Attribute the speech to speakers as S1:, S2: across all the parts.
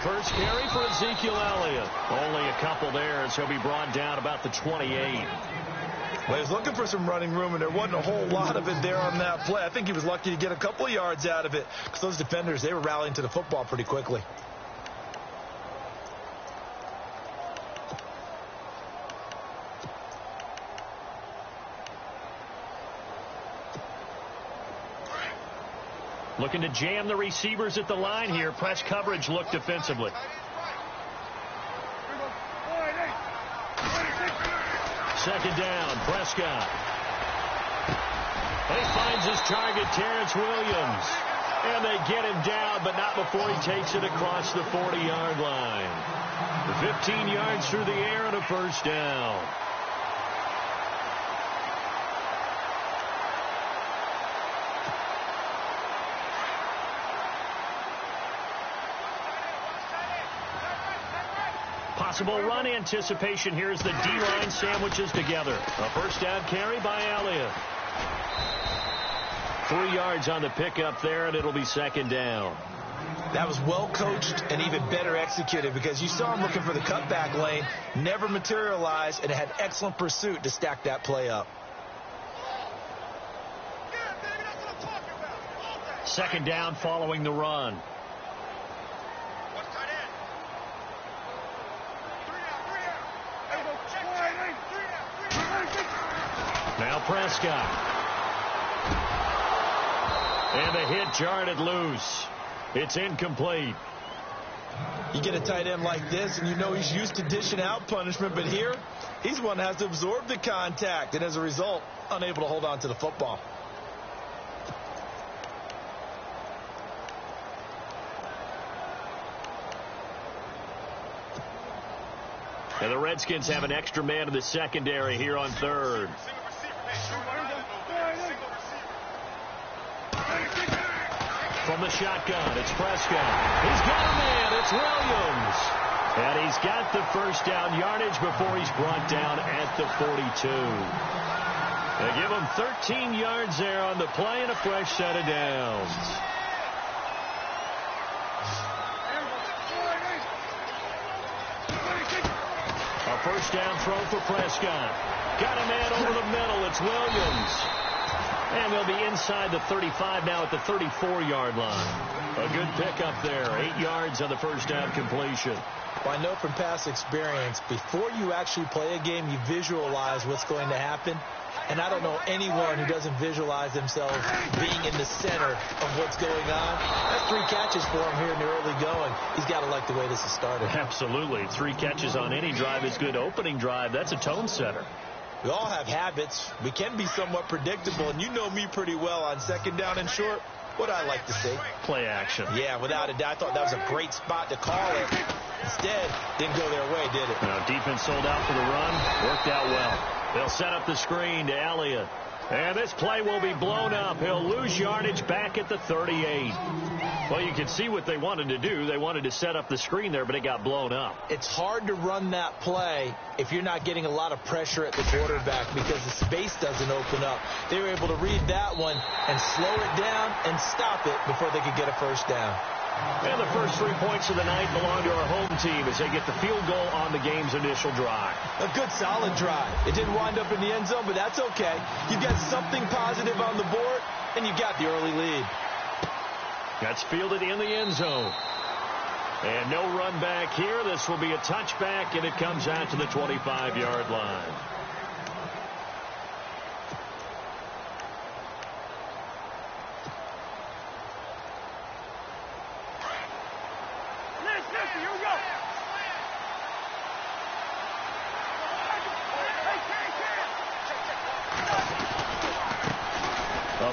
S1: First carry for Ezekiel Elliott. Only a couple there as he'll be brought down about the 28.
S2: Well, he was looking for some running room, and there wasn't a whole lot of it there on that play. I think he was lucky to get a couple of yards out of it because those defenders, they were rallying to the football pretty quickly.
S1: Looking to jam the receivers at the line here. Press coverage look defensively. Second down, Prescott. He finds his target, Terrence Williams. And they get him down, but not before he takes it across the 40-yard line. 15 yards through the air and a first down. Possible run anticipation here as the D-line sandwiches together. A first down carry by Elliott. 3 yards on the pickup there, and it'll be second down.
S2: That was well coached and even better executed because you saw him looking for the cutback lane, never materialized, and had excellent pursuit to stack that play up.
S1: Second down following the run. Now Prescott. And the hit jarred it loose. It's incomplete.
S2: You get a tight end like this, and you know he's used to dishing out punishment, but here, he's one that has to absorb the contact, and as a result, unable to hold on to the football.
S1: And the Redskins have an extra man in the secondary here on third. From the shotgun, it's Prescott. He's got a man. It's Williams. And he's got the first down yardage before he's brought down at the 42. They give him 13 yards there on the play and a fresh set of downs. A first down throw for Prescott. Got a man over the middle. It's Williams. And they'll be inside the 35 now at the 34-yard line. A good pickup there. 8 yards on the first down completion.
S2: Well, I know from past experience, before you actually play a game, you visualize what's going to happen. And I don't know anyone who doesn't visualize themselves being in the center of what's going on. That's 3 catches for him here in the early going. He's got to like the way this has started.
S1: Absolutely. 3 catches on any drive is good. Opening drive, that's a tone setter.
S2: We all have habits. We can be somewhat predictable, and you know me pretty well on second down and short. What I like to see.
S1: Play action.
S2: Yeah, without a doubt. I thought that was a great spot to call it. Instead, didn't go their way, did it?
S1: Now, defense sold out for the run. Worked out well. They'll set up the screen to Elliott. And this play will be blown up. He'll lose yardage back at the 38. Well, you can see what they wanted to do. They wanted to set up the screen there, but it got blown up.
S2: It's hard to run that play if you're not getting a lot of pressure at the quarterback because the space doesn't open up. They were able to read that one and slow it down and stop it before they could get a first down.
S1: And the first 3 points of the night belong to our home team as they get the field goal on the game's initial drive.
S2: A good, solid drive. It didn't wind up in the end zone, but that's okay. You've got something positive on the board, and you got the early lead.
S1: That's fielded in the end zone. And no run back here. This will be a touchback, and it comes out to the 25-yard line.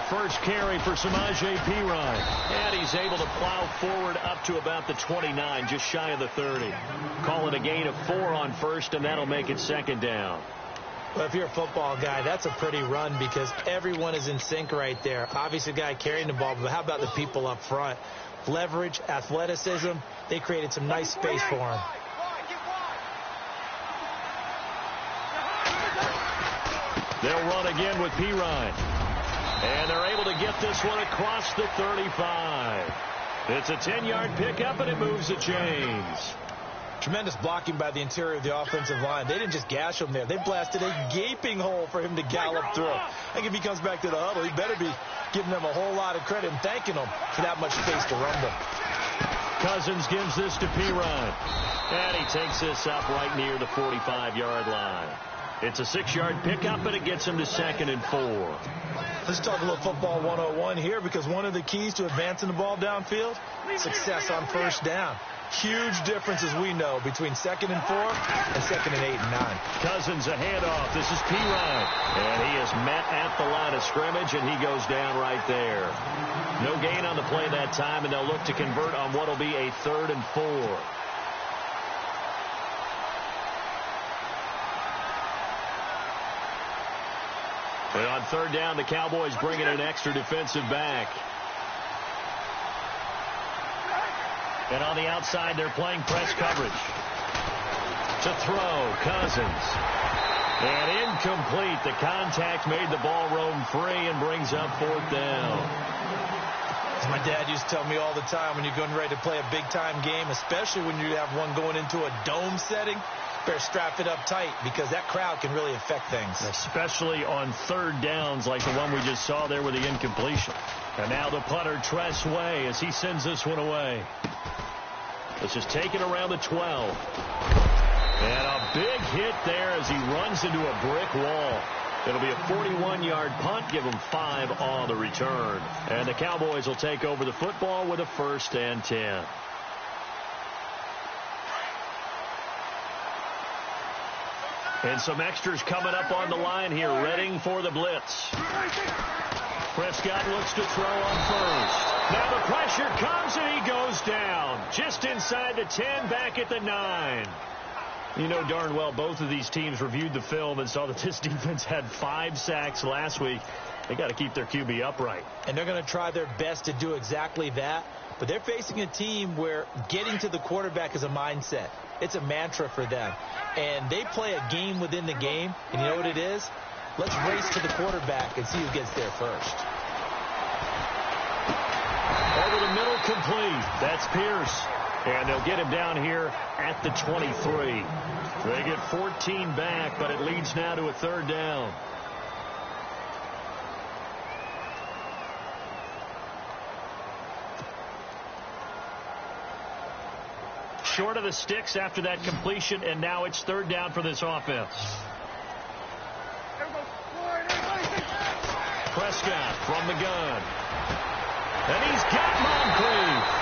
S1: First carry for Samaje Perine. And he's able to plow forward up to about the 29, just shy of the 30. Call it a gain of 4 on first, and that'll make it second down.
S2: Well, if you're a football guy, that's a pretty run because everyone is in sync right there. Obviously, a guy carrying the ball, but how about the people up front? Leverage, athleticism, they created some nice space for him.
S1: They'll run again with Perine. And they're able to get this one across the 35. It's a 10-yard pickup, and it moves the chains.
S2: Tremendous blocking by the interior of the offensive line. They didn't just gash him there. They blasted a gaping hole for him to gallop through. I think if he comes back to the huddle, he better be giving them a whole lot of credit and thanking them for that much space to run them.
S1: Cousins gives this to Perine. And he takes this up right near the 45-yard line. It's a 6-yard pickup, and it gets him to 2nd and 4.
S2: Let's talk a little football 101 here, because one of the keys to advancing the ball downfield, success on first down. Huge difference, as we know, between 2nd and 4 and 2nd and 8 and 9.
S1: Cousins a handoff. This is Perine. And he is met at the line of scrimmage, and he goes down right there. No gain on the play that time, and they'll look to convert on what will be a 3rd and 4. And on 3rd down, the Cowboys bring in an extra defensive back. And on the outside, they're playing press coverage. To throw, Cousins. And incomplete. The contact made the ball roam free and brings up 4th down.
S2: As my dad used to tell me all the time, when you're getting ready to play a big-time game, especially when you have one going into a dome setting, better strap it up tight, because that crowd can really affect things.
S1: Especially on 3rd downs like the one we just saw there with the incompletion. And now the punter, Tress Way, as he sends this one away. This is taken around the 12. And a big hit there as he runs into a brick wall. It'll be a 41-yard punt, give him 5 on the return. And the Cowboys will take over the football with a 1st and 10. And some extras coming up on the line here, readying for the blitz. Prescott looks to throw on 1st. Now the pressure comes, and he goes down. Just inside the 10, back at the 9. You know darn well both of these teams reviewed the film and saw that this defense had 5 sacks last week. They got to keep their QB upright.
S2: And they're going to try their best to do exactly that. But they're facing a team where getting to the quarterback is a mindset. It's a mantra for them. And they play a game within the game. And you know what it is? Let's race to the quarterback and see who gets there first.
S1: Over the middle, complete. That's Pierce. And they'll get him down here at the 23. They get 14 back, but it leads now to a 3rd down. Short of the sticks after that completion, and now it's 3rd down for this offense. Prescott from the gun. And he's got Moncrief.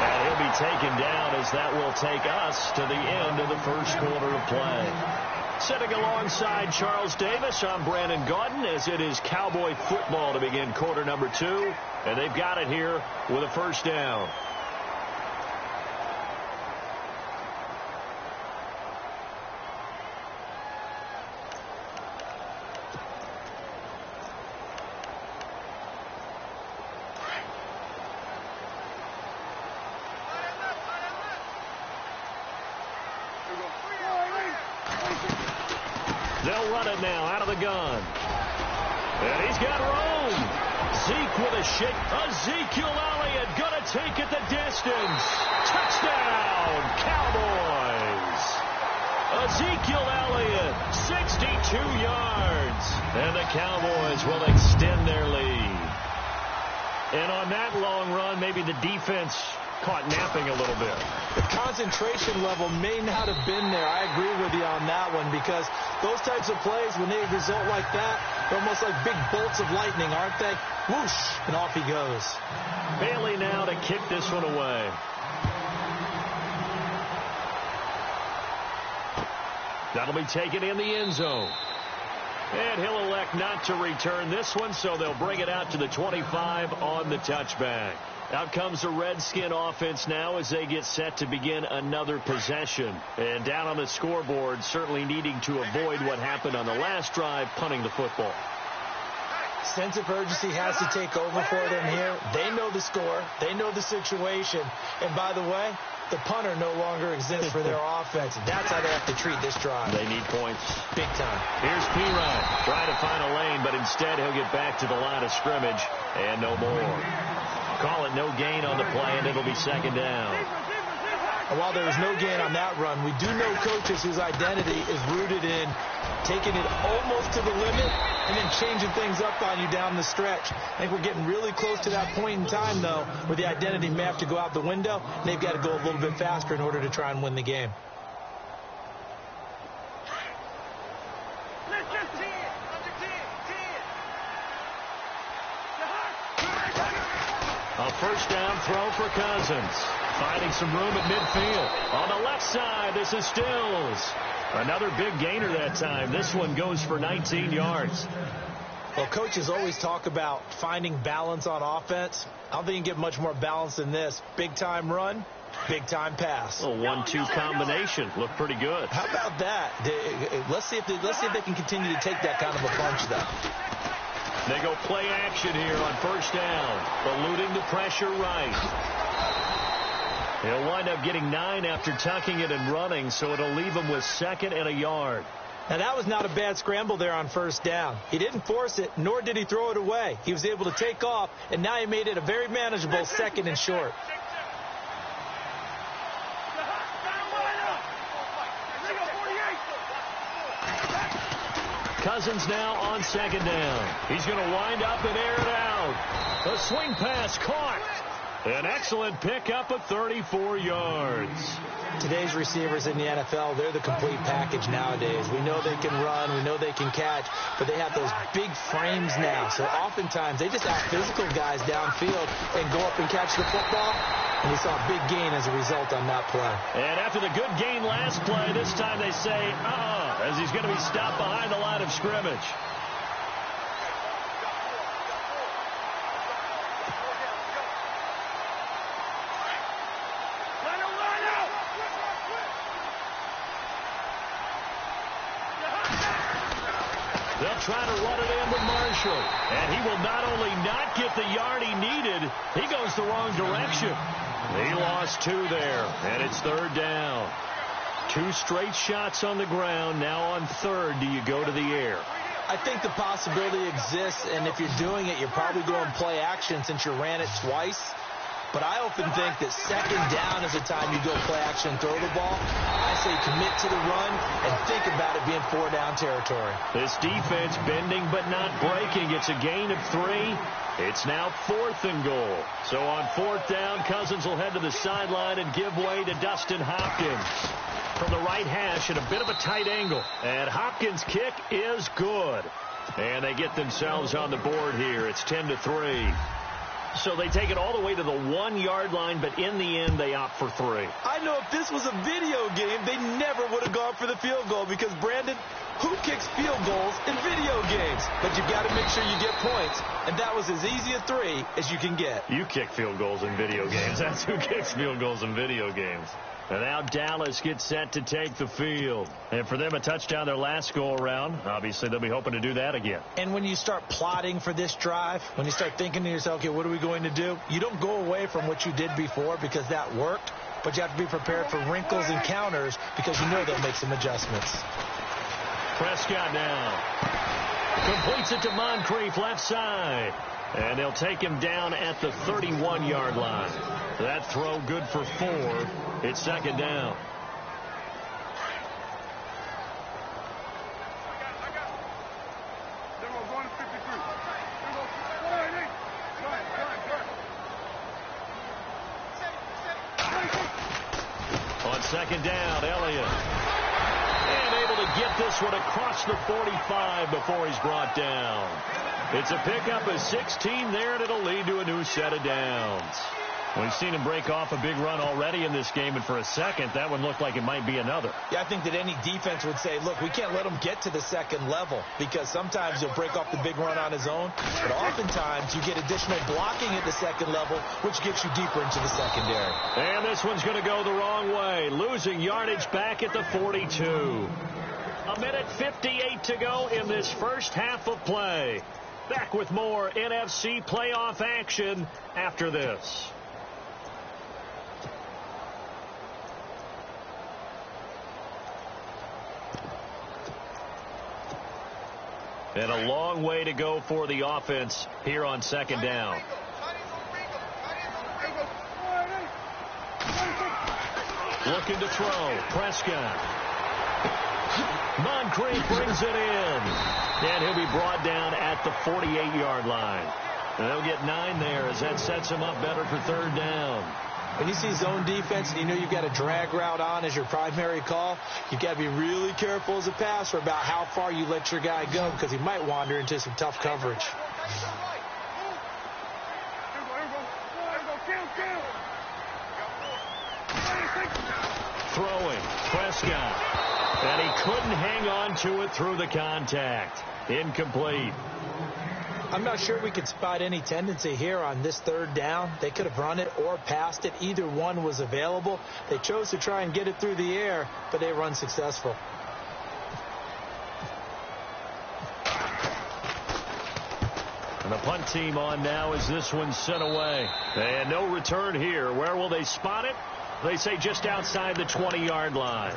S1: And he'll be taken down as that will take us to the end of the 1st quarter of play. Sitting alongside Charles Davis, I'm Brandon Gaudin, as it is Cowboy football to begin quarter number 2. And they've got it here with a 1st down. They'll run it now out of the gun. And he's got room. Zeke with a shake. Ezekiel Elliott going to take it the distance. Touchdown, Cowboys. Ezekiel Elliott, 62 yards. And the Cowboys will extend their lead. And on that long run, maybe the defense caught napping a little bit.
S2: The concentration level may not have been there. I agree with you on that one, because those types of plays, when they result like that, they're almost like big bolts of lightning, aren't they? Whoosh, and off he goes.
S1: Bailey now to kick this one away. That'll be taken in the end zone. And he'll elect not to return this one, so they'll bring it out to the 25 on the touchback. Out comes the Redskin offense now as they get set to begin another possession. And down on the scoreboard, certainly needing to avoid what happened on the last drive, punting the football.
S2: Sense of urgency has to take over for them here. They know the score. They know the situation. And by the way, the punter no longer exists for their offense. That's how they have to treat this drive.
S1: They need points.
S2: Big time.
S1: Here's Perine trying to find a lane, but instead he'll get back to the line of scrimmage and no more. call it no gain on the play, and it'll be second down.
S2: And while there was no gain on that run, we do know coaches whose identity is rooted in taking it almost to the limit and then changing things up on you down the stretch. I think we're getting really close to that point in time, though, where the identity may have to go out the window, and they've got to go a little bit faster in order to try and win the game.
S1: A first down throw for Cousins. Finding some room at midfield. On the left side, this is Stills. Another big gainer that time. This one goes for 19 yards.
S2: Well, coaches always talk about finding balance on offense. I don't think you can get much more balance than this. Big-time run, big-time pass.
S1: A 1-2 combination. Looked pretty good.
S2: How about that? Let's see if they can continue to take that kind of a punch, though.
S1: They go play action here on first down. Eluding the pressure right. He'll wind up getting 9 after tucking it and running, so it'll leave him with 2nd and a yard.
S2: Now, that was not a bad scramble there on first down. He didn't force it, nor did he throw it away. He was able to take off, and now he made it a very manageable 2nd and short.
S1: Cousins now on 2nd down. He's going to wind up and air it out. A swing pass caught. An excellent pickup of 34 yards.
S2: Today's receivers in the NFL, they're the complete package nowadays. We know they can run, we know they can catch, but they have those big frames now. So oftentimes they just out-physical guys downfield and go up and catch the football. And we saw a big gain as a result on that play.
S1: And after the good gain last play, this time they say, as he's going to be stopped behind the line of scrimmage. They'll try to run it in with Marshall. And he will not only not get the yard he needed, he goes the wrong direction. He lost 2 there, and it's 3rd down. 2 straight shots on the ground. Now on 3rd, do you go to the air?
S2: I think the possibility exists, and if you're doing it, you're probably going play action since you ran it twice. But I often think that 2nd down is the time you go play action and throw the ball. I say commit to the run and think about it being 4-down territory.
S1: This defense bending but not breaking. It's a gain of 3. It's now 4th and goal. So on 4th down, Cousins will head to the sideline and give way to Dustin Hopkins. From the right hash at a bit of a tight angle. And Hopkins' kick is good. And they get themselves on the board here. It's 10-3. So they take it all the way to the 1-yard line, but in the end, they opt for 3.
S2: I know if this was a video game, they never would have gone for the field goal because, Brandon, who kicks field goals in video games? But you've got to make sure you get points, and that was as easy a 3 as you can get.
S1: You kick field goals in video games. That's who kicks field goals in video games. And now Dallas gets set to take the field. And for them, a touchdown their last go-around. Obviously, they'll be hoping to do that again.
S2: And when you start plotting for this drive, when you start thinking to yourself, okay, what are we going to do? You don't go away from what you did before because that worked, but you have to be prepared for wrinkles and counters because you know they'll make some adjustments.
S1: Prescott now completes it to Moncrief left side. And they'll take him down at the 31-yard line. That throw good for 4. It's 2nd down. On 2nd down, Elliott. And able to get this one across the 45 before he's brought down. It's a pickup of 16 there, and it'll lead to a new set of downs. We've seen him break off a big run already in this game, and for a second, that one looked like it might be another.
S2: Yeah, I think that any defense would say, look, we can't let him get to the 2nd level because sometimes he'll break off the big run on his own, but oftentimes you get additional blocking at the 2nd level, which gets you deeper into the secondary.
S1: And this one's going to go the wrong way, losing yardage back at the 42. 1:58 to go in this first half of play. Back with more NFC playoff action after this. And a long way to go for the offense here on 2nd down. Looking to throw. Prescott. Moncrief brings it in. And he'll be brought down at the 48-yard line. And they'll get 9 there as that sets him up better for third down.
S2: When you see zone defense and you know you've got a drag route on as your primary call, you've got to be really careful as a passer about how far you let your guy go because he might wander into some tough coverage.
S1: Throwing. Prescott. And he couldn't hang on to it through the contact. Incomplete.
S2: I'm not sure we could spot any tendency here on this third down. They could have run it or passed it. Either one was available. They chose to try and get it through the air, but they were unsuccessful.
S1: And the punt team on now as this one's sent away. And no return here. Where will they spot it? They say just outside the 20-yard line.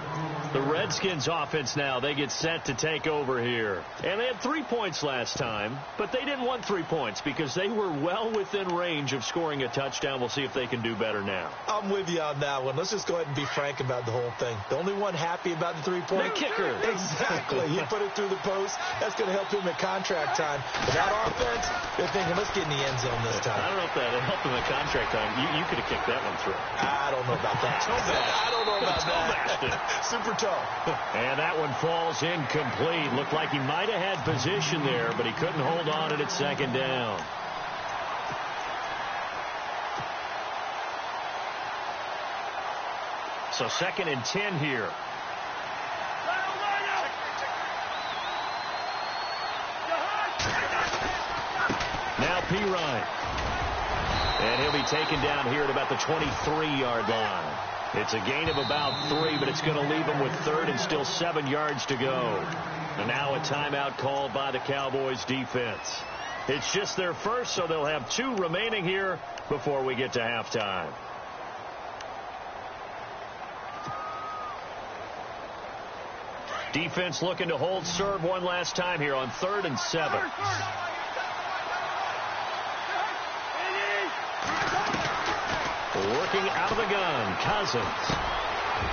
S1: The Redskins offense now, they get set to take over here. And they had 3 points last time, but they didn't want 3 points because they were well within range of scoring a touchdown. We'll see if they can do better now.
S2: I'm with you on that one. Let's just go ahead and be frank about the whole thing. The only one happy about the 3-point
S1: kicker.
S2: Exactly. He put it through the post. That's going to help him at contract time. But that offense, they're thinking, let's get in the end zone this time.
S1: I don't know if that helped him at contract time. You could have kicked that one through.
S2: I don't know about that. I don't know about that. Super tall.
S1: And that one falls incomplete. Looked like he might have had position there, but he couldn't hold on at second down. So 2nd and 10 here. Now Pirine. And he'll be taken down here at about the 23-yard line. It's a gain of about 3, but it's going to leave him with 3rd and still 7 yards to go. And now a timeout called by the Cowboys defense. It's just their first, so they'll have 2 remaining here before we get to halftime. Defense looking to hold serve one last time here on 3rd and 7. Working out of the gun, Cousins.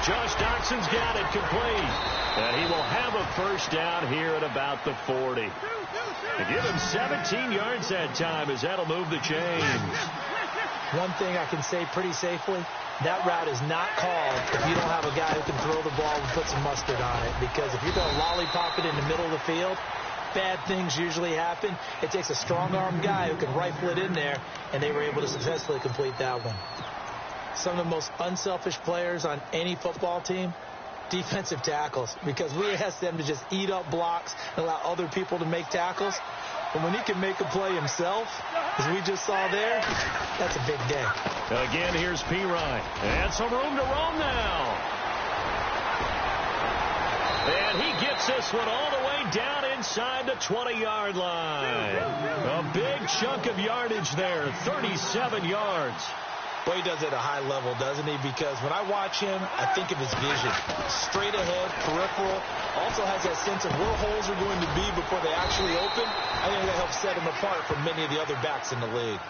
S1: Josh Doxson's got it complete. And he will have a first down here at about the 40. To give him 17 yards that time as that'll move the chains.
S2: One thing I can say pretty safely, that route is not called if you don't have a guy who can throw the ball and put some mustard on it. Because if you're going to lollipop it in the middle of the field, bad things usually happen. It takes a strong-armed guy who can rifle it in there, and they were able to successfully complete that one. Some of the most unselfish players on any football team, defensive tackles, because we ask them to just eat up blocks and allow other people to make tackles. But when he can make a play himself, as we just saw there, that's a big day.
S1: Again, here's Pirine. And some room to roam now. And he gets this one all the way down inside the 20-yard line. A big chunk of yardage there, 37 yards.
S2: Well, he does it at a high level, doesn't he? Because when I watch him, I think of his vision. Straight ahead, peripheral. Also has that sense of where holes are going to be before they actually open. I think that helps set him apart from many of the other backs in the league.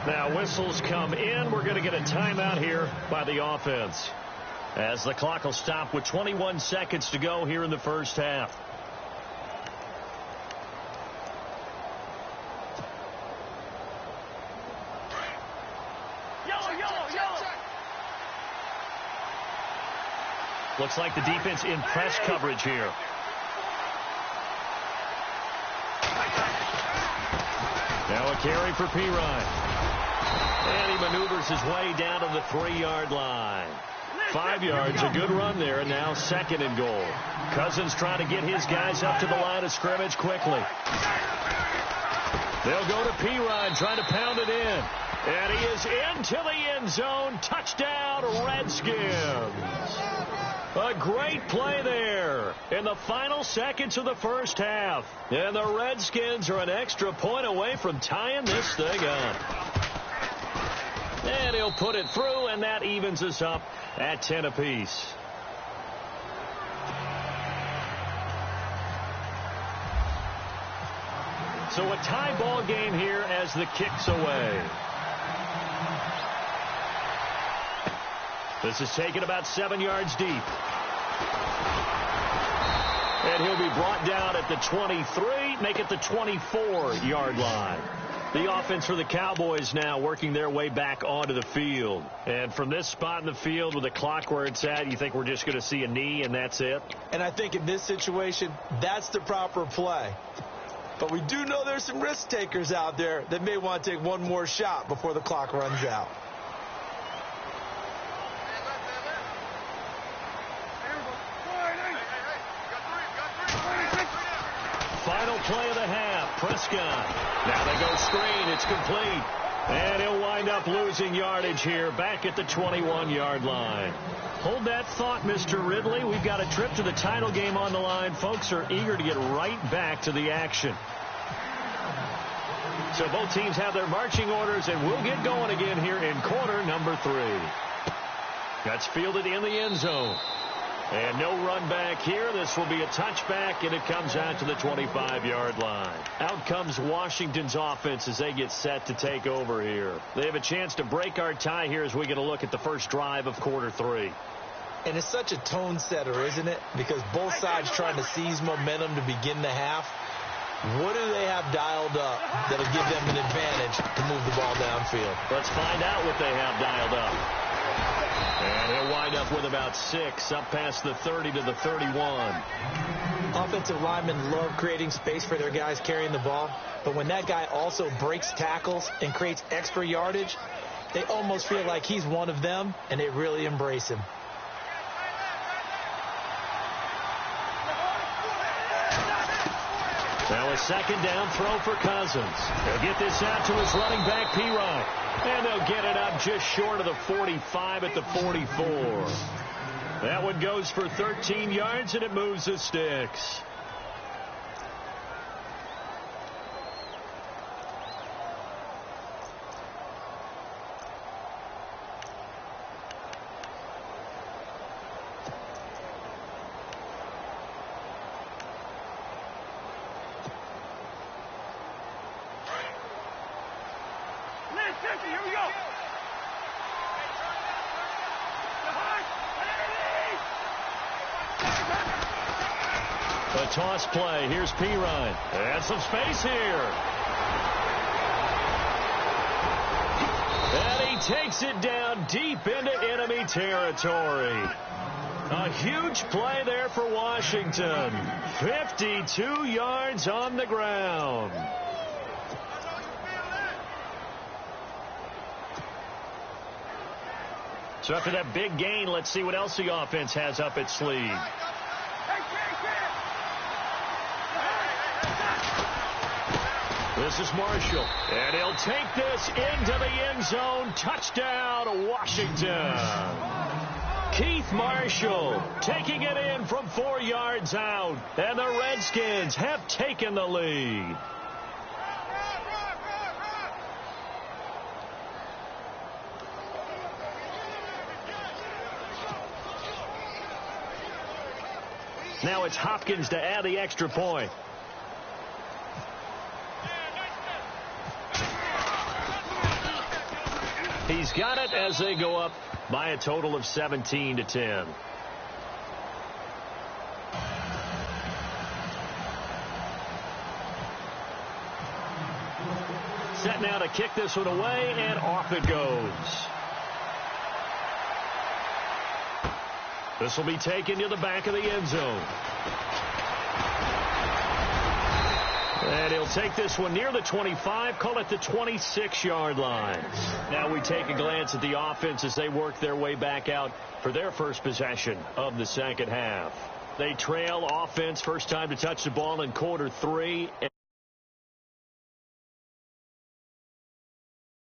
S1: Now whistles come in. We're going to get a timeout here by the offense, as the clock will stop with 21 seconds to go here in the first half. Looks like the defense in press coverage here. Now a carry for Pirine. And he maneuvers his way down to the 3-yard line. 5 yards, a good run there, and now 2nd and goal. Cousins trying to get his guys up to the line of scrimmage quickly. They'll go to Pirine, trying to pound it in. And he is into the end zone. Touchdown, Redskins. A great play there in the final seconds of the first half. And the Redskins are an extra point away from tying this thing up. And he'll put it through, and that evens us up at 10 apiece. So a tie ball game here as the kick's away. This is taken about 7 yards deep. And he'll be brought down at the 23, make it the 24-yard line. The offense for the Cowboys now working their way back onto the field. And from this spot in the field with the clock where it's at, you think we're just going to see a knee and that's it?
S2: And I think in this situation, that's the proper play. But we do know there's some risk takers out there that may want to take one more shot before the clock runs out.
S1: Final play of the half. Prescott. Now they go screen. It's complete. And he'll wind up losing yardage here back at the 21-yard line. Hold that thought, Mr. Ridley. We've got a trip to the title game on the line. Folks are eager to get right back to the action. So both teams have their marching orders, and we'll get going again here in quarter number 3. That's fielded in the end zone. And no run back here. This will be a touchback, and it comes out to the 25-yard line. Out comes Washington's offense as they get set to take over here. They have a chance to break our tie here as we get a look at the first drive of quarter 3.
S2: And it's such a tone setter, isn't it? Because both sides trying to seize momentum to begin the half. What do they have dialed up that'll give them an advantage to move the ball downfield?
S1: Let's find out what they have dialed up. And he'll wind up with about 6, up past the 30 to the 31.
S2: Offensive linemen love creating space for their guys carrying the ball, but when that guy also breaks tackles and creates extra yardage, they almost feel like he's one of them, and they really embrace him.
S1: Now a second down throw for Cousins. He'll get this out to his running back, Pirine. And they'll get it up just short of the 45 at the 44. That one goes for 13 yards, and it moves the sticks.
S3: Here we go.
S1: A toss play. Here's Pirine. And some space here. And he takes it down deep into enemy territory. A huge play there for Washington. 52 yards on the ground. So after that big gain, let's see what else the offense has up its sleeve. This is Marshall. And he'll take this into the end zone. Touchdown, Washington. Keith Marshall taking it in from 4 yards out. And the Redskins have taken the lead. Now it's Hopkins to add the extra point. He's got it as they go up by a total of 17-10. Set now to kick this one away, and off it goes. This will be taken to the back of the end zone. And he'll take this one near the 25, call it the 26-yard line. Now we take a glance at the offense as they work their way back out for their first possession of the second half. They trail offense first time to touch the ball in quarter 3.